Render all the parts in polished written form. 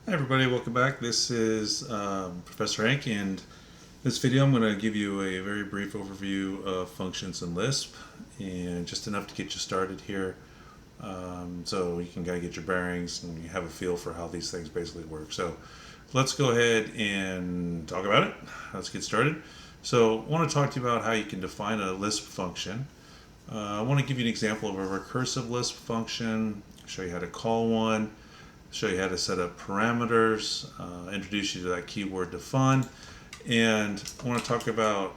Hi everybody, welcome back. This is Professor Hank, and this video I'm going to give you a very brief overview of functions in Lisp, and just enough to get you started here, so you can kind of get your bearings and you have a feel for how these things basically work. So let's go ahead and talk about it. Let's get started. So I want to talk to you about how you can define a Lisp function. I want to give you an example of a recursive Lisp function, show you how to call one, show you how to set up parameters, introduce you to that keyword define, and I want to talk about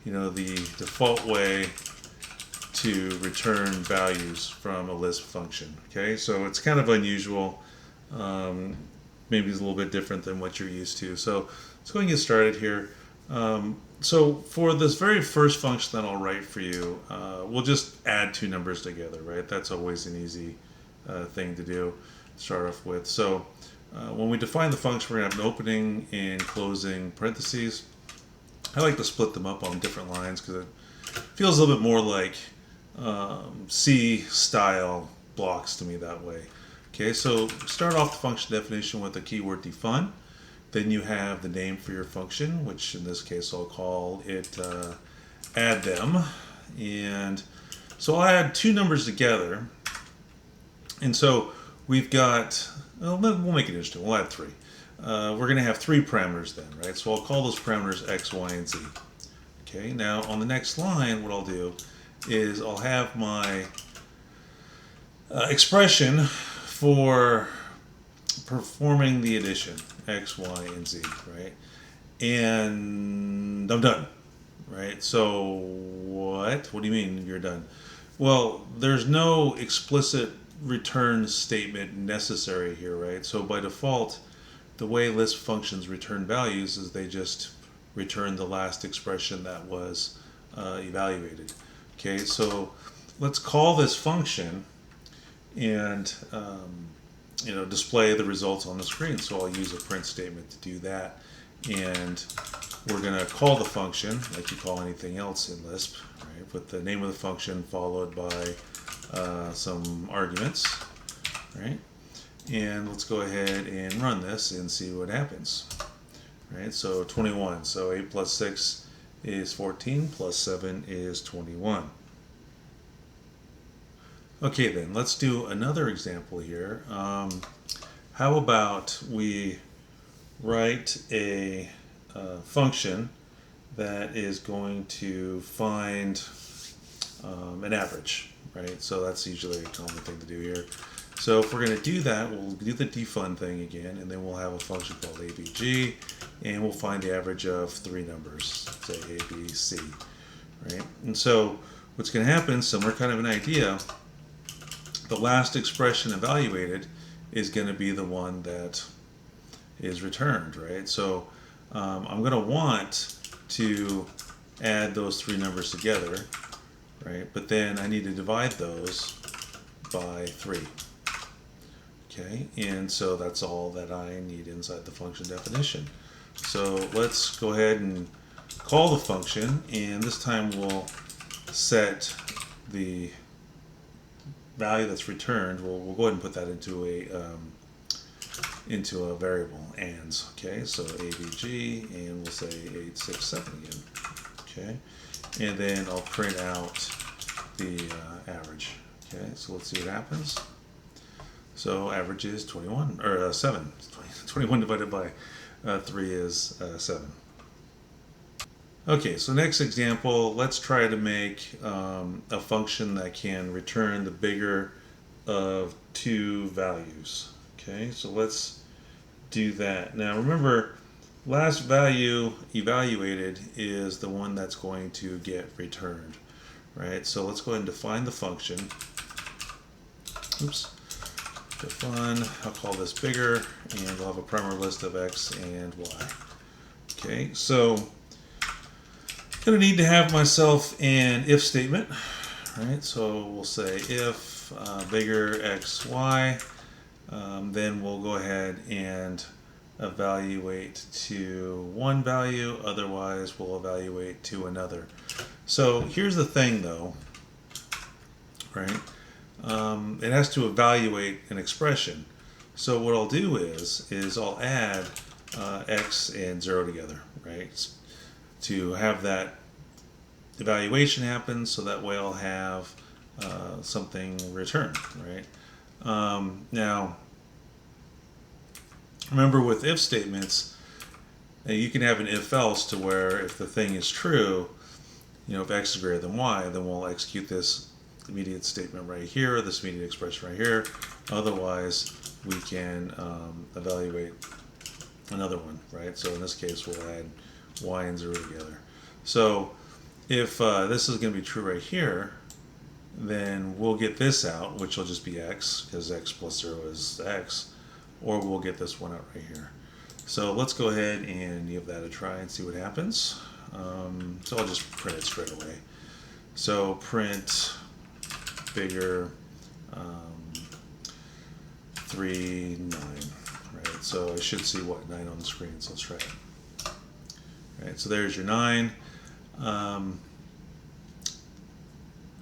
the default way to return values from a Lisp function. Okay, so it's kind of unusual, maybe it's a little bit different than what you're used to. So let's go and get started here. So for this very first function that I'll write for you, we'll just add two numbers together, right? That's always an easy thing to do. Start off with. So when we define the function, we're going to have an opening and closing parentheses. I like to split them up on different lines because it feels a little bit more like C style blocks to me that way. Okay, so start off the function definition with the keyword define. Then you have the name for your function, which in this case I'll call it add them. And so I'll add two numbers together. And so we've got, well, we'll make it interesting. We'll add three. We're going to have three parameters then, right? So I'll call those parameters x, y, and z. Okay, now on the next line, what I'll do is I'll have my expression for performing the addition, x, y, and z, right? And I'm done, right? So what? What do you mean you're done? Well, there's no explicit return statement necessary here, right? So by default, the way Lisp functions return values is they just return the last expression that was evaluated. Okay, so let's call this function and display the results on the screen. So I'll use a print statement to do that, and we're going to call the function like you call anything else in Lisp, right? With the name of the function followed by some arguments, right? And let's go ahead and run this and see what happens, right? So 21, so 8 plus 6 is 14, plus 7 is 21. Okay, then let's do another example here. How about we write a function that is going to find an average, right? So that's usually a common thing to do here. So if we're going to do that, we'll do the defun thing again, and then we'll have a function called abg, and we'll find the average of three numbers, say a, b, c, right? And so what's going to happen, similar kind of an idea, the last expression evaluated is going to be the one that is returned, right? So I'm going to want to add those three numbers together, right? But then I need to divide those by 3. Okay, and so that's all that I need inside the function definition. So let's go ahead and call the function, and this time we'll set the value that's returned. We'll go ahead and put that into a variable ands. Okay, so avg, and we'll say 867 again. Okay, and then I'll print out the average. Okay, so let's see what happens. So average is 21, or 7. 21 divided by 3 is 7. Okay, so next example, let's try to make a function that can return the bigger of two values. Okay, so let's do that. Now remember, last value evaluated is the one that's going to get returned, right? So let's go ahead and define the function. Oops. Define, I'll call this bigger, and we'll have a parameter list of x and y. Okay, so I'm going to need to have myself an if statement, right? So we'll say if bigger x, y, then we'll go ahead and evaluate to one value, otherwise we'll evaluate to another. So here's the thing though, right? It has to evaluate an expression. So what I'll do is I'll add x and 0 together, right? To have that evaluation happen, so that way I'll have something returned, right? Now, remember with if statements, you can have an if-else to where if the thing is true, if x is greater than y, then we'll execute this immediate statement right here, this immediate expression right here. Otherwise, we can evaluate another one, right? So in this case, we'll add y and 0 together. So if this is going to be true right here, then we'll get this out, which will just be x, because x plus 0 is x, or we'll get this one out right here. So let's go ahead and give that a try and see what happens. So I'll just print it straight away. So print bigger 3, 9, right? So I should see what, 9 on the screen, so let's try it. Right, so there's your 9.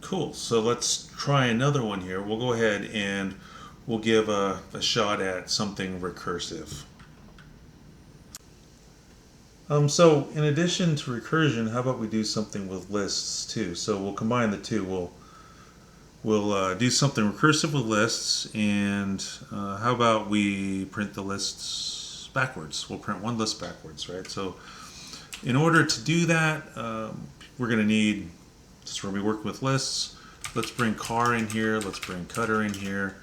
Cool, so let's try another one here. We'll go ahead and we'll give a shot at something recursive. So in addition to recursion, how about we do something with lists too? So we'll combine the two. We'll do something recursive with lists, and how about we print the lists backwards? We'll print one list backwards, right? So in order to do that, we're going to need, since we're going to be working with lists, let's bring car in here, let's bring cutter in here.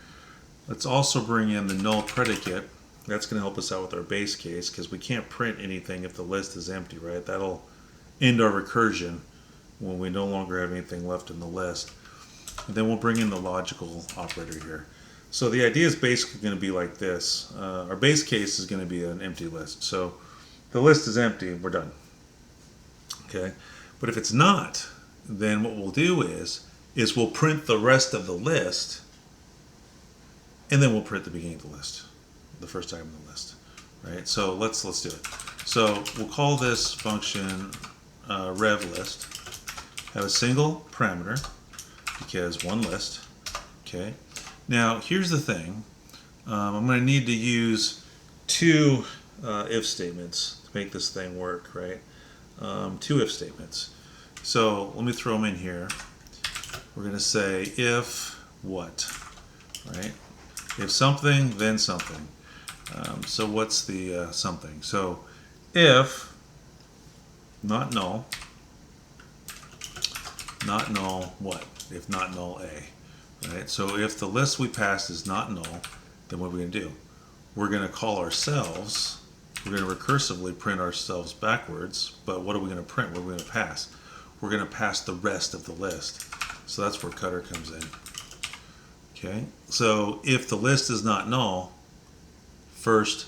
Let's also bring in the null predicate. That's going to help us out with our base case, because we can't print anything if the list is empty, right? That'll end our recursion when we no longer have anything left in the list. And then we'll bring in the logical operator here. So the idea is basically going to be like this. Our base case is going to be an empty list. So the list is empty, we're done. Okay, but if it's not, then what we'll do is we'll print the rest of the list, and then we'll print the beginning of the list, the first item in the list, right? So let's do it. So we'll call this function rev list. Have a single parameter because one list. Okay. Now here's the thing. I'm going to need to use two if statements to make this thing work, right? Two if statements. So let me throw them in here. We're going to say if what, right? If something, then something. So what's the something? So if not null what? If not null A, right? So if the list we passed is not null, then what are we going to do? We're going to call ourselves, we're going to recursively print ourselves backwards, but what are we going to print? What are we going to pass? We're going to pass the rest of the list. So that's where cutter comes in. Okay, so if the list is not null, first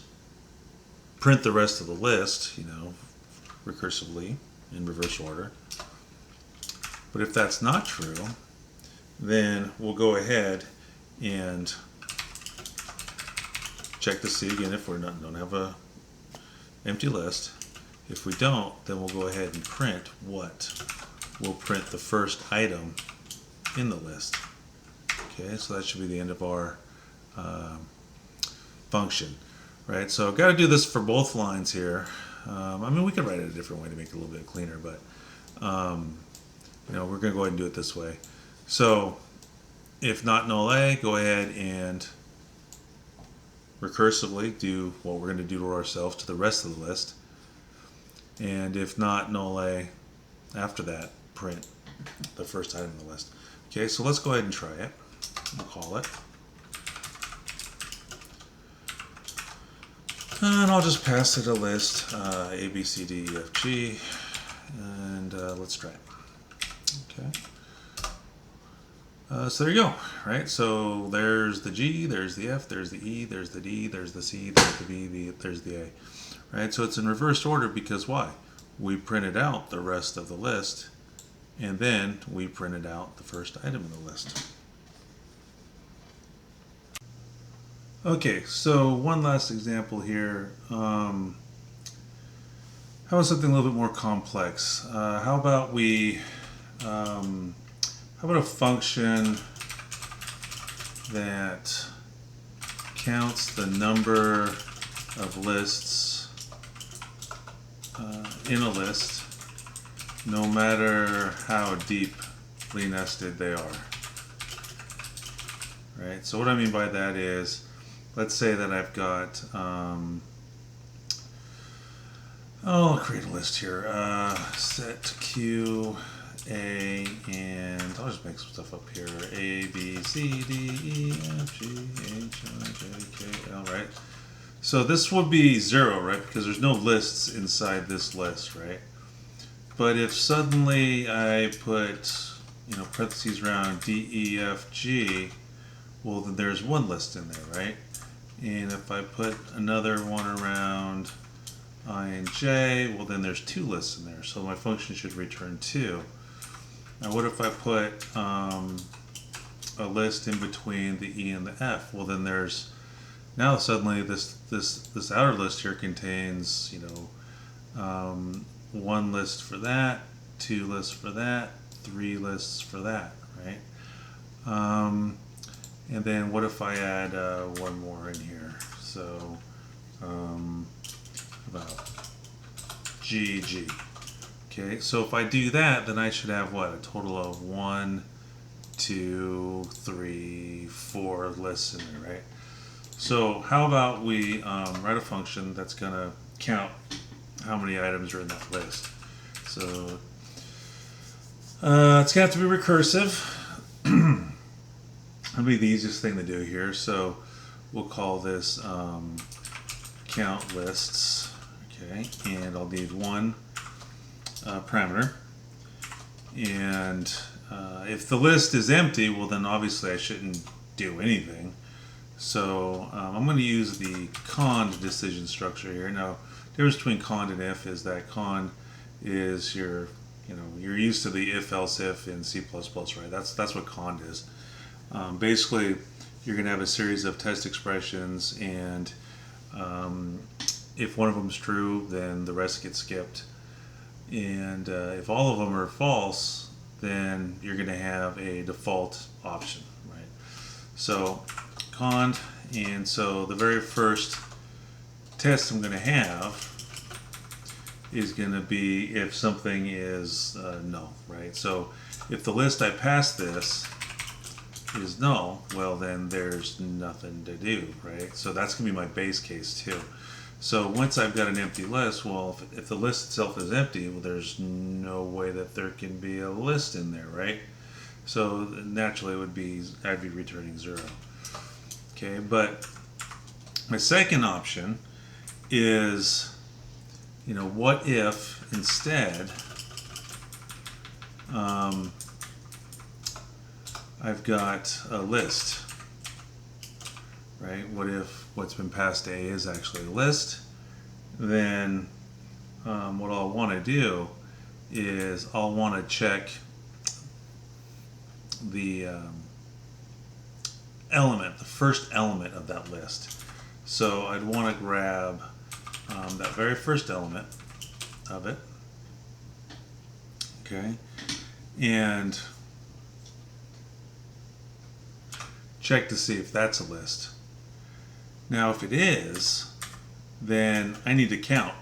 print the rest of the list, recursively in reverse order. But if that's not true, then we'll go ahead and check to see again if we don't have a empty list. If we don't, then we'll go ahead and print what? We'll print the first item in the list. Okay, so that should be the end of our function, right? So I've got to do this for both lines here. I mean, we could write it a different way to make it a little bit cleaner, but we're going to go ahead and do it this way. So if not null A, go ahead and recursively do what we're going to do to ourselves to the rest of the list. And if not null A, after that, print the first item in the list. Okay, so let's go ahead and try it. We'll call it. And I'll just pass it a list, A, B, C, D, E, F, G, and let's try it. Okay. So there you go, right? So there's the G, there's the F, there's the E, there's the D, there's the C, there's the B, there's the A, right? So it's in reverse order because why? We printed out the rest of the list, and then we printed out the first item in the list. Okay, so one last example here. How about something a little bit more complex? How about a function that counts the number of lists in a list, no matter how deeply nested they are. Right? So what I mean by that is, let's say that I've got, I'll create a list here. Set Q, A, and I'll just make some stuff up here. A, B, C, D, E, F, G, H, I, J, K, L, right? So this would be 0, right? Because there's no lists inside this list, right? But if suddenly I put, parentheses around D, E, F, G, well, then there's one list in there, right? And if I put another one around I and J, well, then there's 2 lists in there. So my function should return 2. Now, what if I put a list in between the E and the F? Well, then there's now suddenly this outer list here contains 1 list for that, 2 lists for that, 3 lists for that, right? And then what if I add 1 more in here? So about GG. Okay, so if I do that, then I should have what? A total of 1, 2, 3, 4 lists in there, right? So how about we write a function that's going to count how many items are in that list. So it's going to have to be recursive. That'll be the easiest thing to do here. So we'll call this count lists. Okay, and I'll need 1 parameter. And if the list is empty, well, then obviously I shouldn't do anything. So I'm going to use the cond decision structure here. Now, the difference between cond and if is that cond is you're used to the if-else-if in C++, right? That's what cond is. Basically, you're going to have a series of test expressions, and if one of them is true, then the rest get skipped. And if all of them are false, then you're going to have a default option, right? So cond, and so the very first test I'm going to have is going to be if something is null, right? So if the list I pass this is null, well, then there's nothing to do, right? So that's going to be my base case too. So once I've got an empty list, well, if the list itself is empty, well, there's no way that there can be a list in there, right? So naturally I'd be returning 0. Okay, but my second option is, what if instead I've got a list, right? What if what's been passed to A is actually a list? Then what I'll want to do is I'll want to check the the first element of that list. So I'd want to grab that very first element of it, okay, and check to see if that's a list. Now, if it is, then I need to count,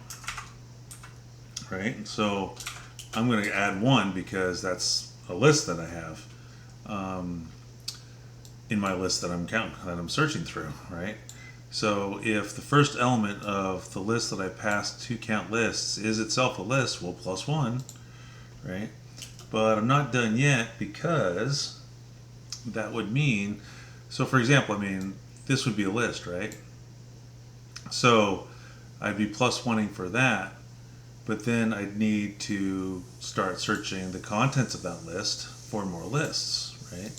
right? So I'm going to add 1 because that's a list that I have in my list that I'm searching through, right? So if the first element of the list that I passed to count lists is itself a list, well, +1, right? But I'm not done yet, because that would mean, so for example, this would be a list, right? So I'd be +1ing for that, but then I'd need to start searching the contents of that list for more lists, right?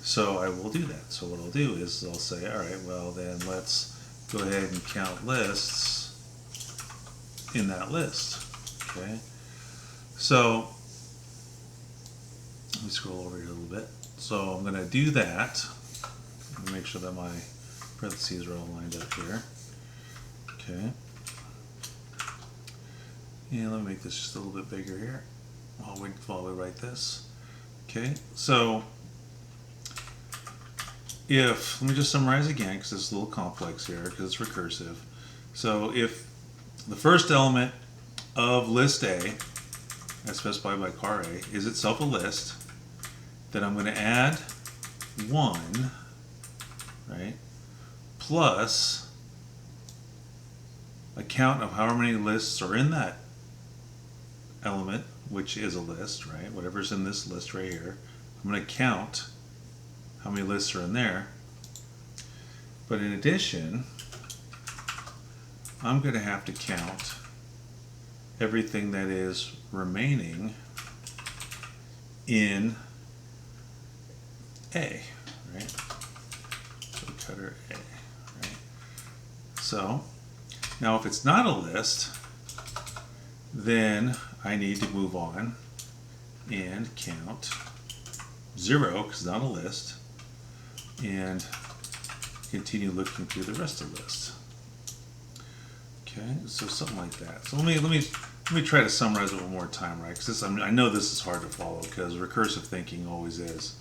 So I will do that. So what I'll do is I'll say, all right, well, then let's go ahead and count lists in that list, okay? So let me scroll over here a little bit. So I'm going to do that. Let me make sure that my parentheses are all lined up here. Okay. And let me make this just a little bit bigger here while we write this. Okay, so if, let me just summarize again because it's a little complex here because it's recursive. So if the first element of list A, as specified by car A, is itself a list, then I'm going to add 1, right, plus a count of however many lists are in that element, which is a list, right? Whatever's in this list right here. I'm going to count how many lists are in there. But in addition, I'm going to have to count everything that is remaining in A, right? So cutter A, right? So now if it's not a list, then I need to move on and count 0 because it's not a list, and continue looking through the rest of the list. Okay, so something like that. So let me try to summarize it one more time, right? Because I know this is hard to follow because recursive thinking always is.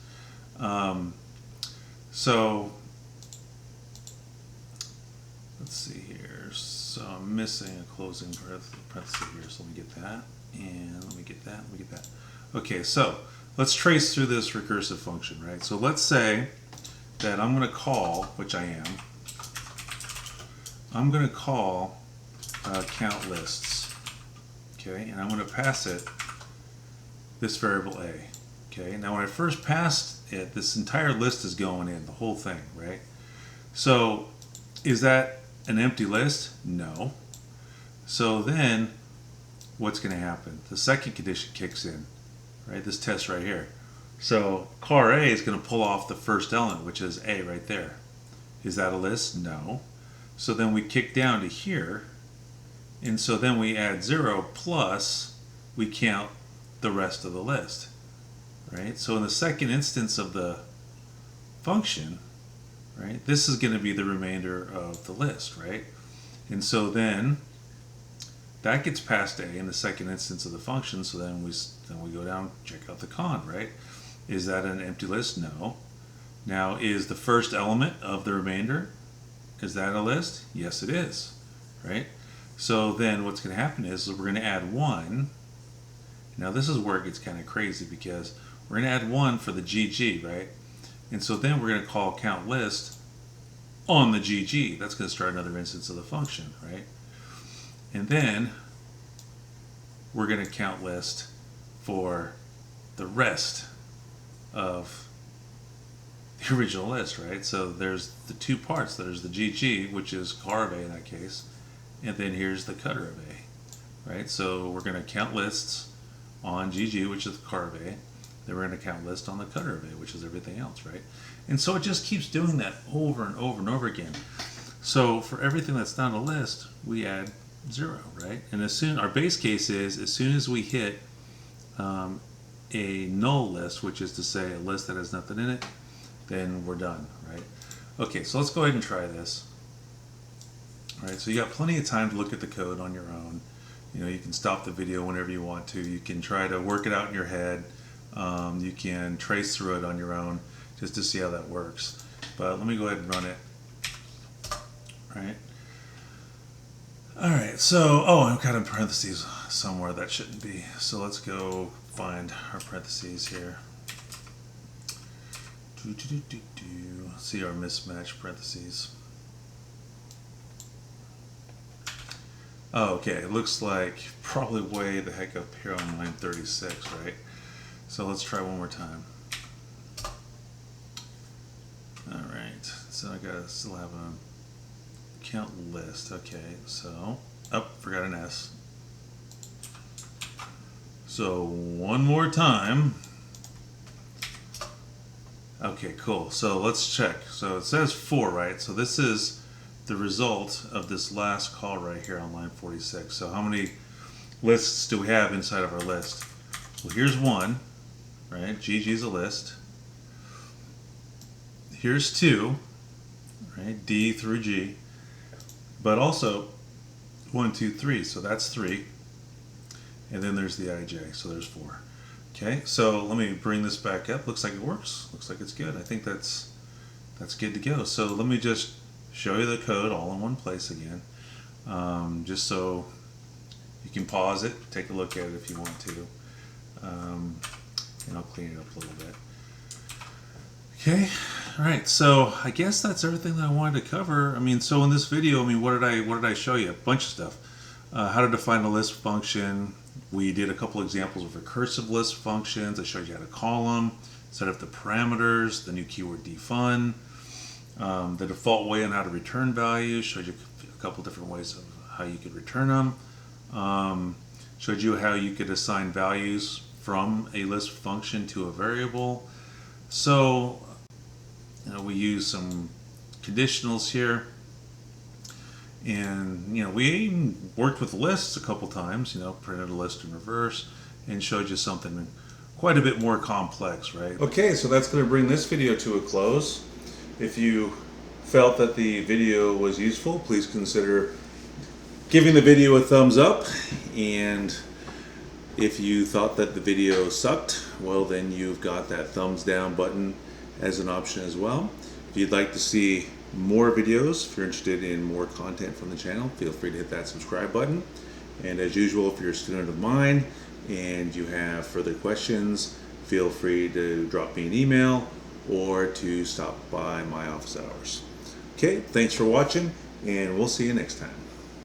So let's see here. So I'm missing a closing parenthesis here. So let me get that, and let me get that, let me get that. Okay, so let's trace through this recursive function, right? So let's say that I'm going to call, which I am, I'm going to call count lists, okay, and I'm going to pass it this variable A, okay. Now when I first passed it, this entire list is going in, the whole thing, right? So is that an empty list? No. So then what's going to happen? The second condition kicks in, right? This test right here. So car A is going to pull off the first element, which is A right there. Is that a list? No. So then we kick down to here, and so then we add 0 plus we count the rest of the list, right? So in the second instance of the function, right, this is going to be the remainder of the list, right? And so then that gets past A in the second instance of the function, so then we go down, check out the con, right? Is that an empty list? No. Now, is the first element of the remainder, is that a list? Yes, it is, right? So then what's going to happen is we're going to add 1. Now this is where it gets kind of crazy because we're going to add 1 for the GG, right? And so then we're going to call count list on the GG. That's going to start another instance of the function, right? And then we're going to count list for the rest of the original list, right? So there's the two parts. There's the GG, which is car of A in that case, and then here's the cutter of A, right? So we're going to count lists on GG, which is the car of A. Then we're going to count list on the cutter of A, which is everything else, right? And so it just keeps doing that over and over and over again. So for everything that's not a list, we add 0, right? And as soon, our base case is as soon as we hit a null list, which is to say a list that has nothing in it, then we're done, right? Okay, so let's go ahead and try this. All right, so you got plenty of time to look at the code on your own. You know, you can stop the video whenever you want to. You can try to work it out in your head. You can trace through it on your own just to see how that works. But let me go ahead and run it. All right. All right, so, oh, I've got in parentheses somewhere that shouldn't be. So let's go find our parentheses here. See our mismatched parentheses. Oh, okay, it looks like probably way the heck up here on line 36, right? So let's try one more time. All right, so I gotta still have a count list. Okay, so, oh, forgot an S. So one more time. Okay, cool. So let's check. So it says 4, right? So this is the result of this last call right here on line 46. So how many lists do we have inside of our list? Well, here's 1, right? GG is a list. Here's 2, right? D through G. But also 1, 2, 3. So that's 3. And then there's the IJ. So there's 4. Okay, so let me bring this back up. Looks like it works. Looks like it's good. I think that's that's good to go. So let me just show you the code all in one place again, just so you can pause it, take a look at it if you want to, and I'll clean it up a little bit. Okay, all right. So I guess that's everything that I wanted to cover. I mean, so in this video, I mean, what did I show you? A bunch of stuff. How to define a Lisp function. We did a couple examples of recursive Lisp functions. I showed you how to call them, set up the parameters, the new keyword defun, the default way on how to return values. Showed you a couple different ways of how you could return them. Showed you how you could assign values from a Lisp function to a variable. So we use some conditionals here, and we worked with lists a couple times. Printed a list in reverse and showed you something quite a bit more complex, right? Okay, so that's going to bring this video to a close. If you felt that the video was useful, please consider giving the video a thumbs up, and if you thought that the video sucked, well, then you've got that thumbs down button as an option as well. If you'd like to see more videos, if you're interested in more content from the channel, feel free to hit that subscribe button. And as usual, if you're a student of mine and you have further questions, feel free to drop me an email or to stop by my office hours. Okay, thanks for watching, and we'll see you next time.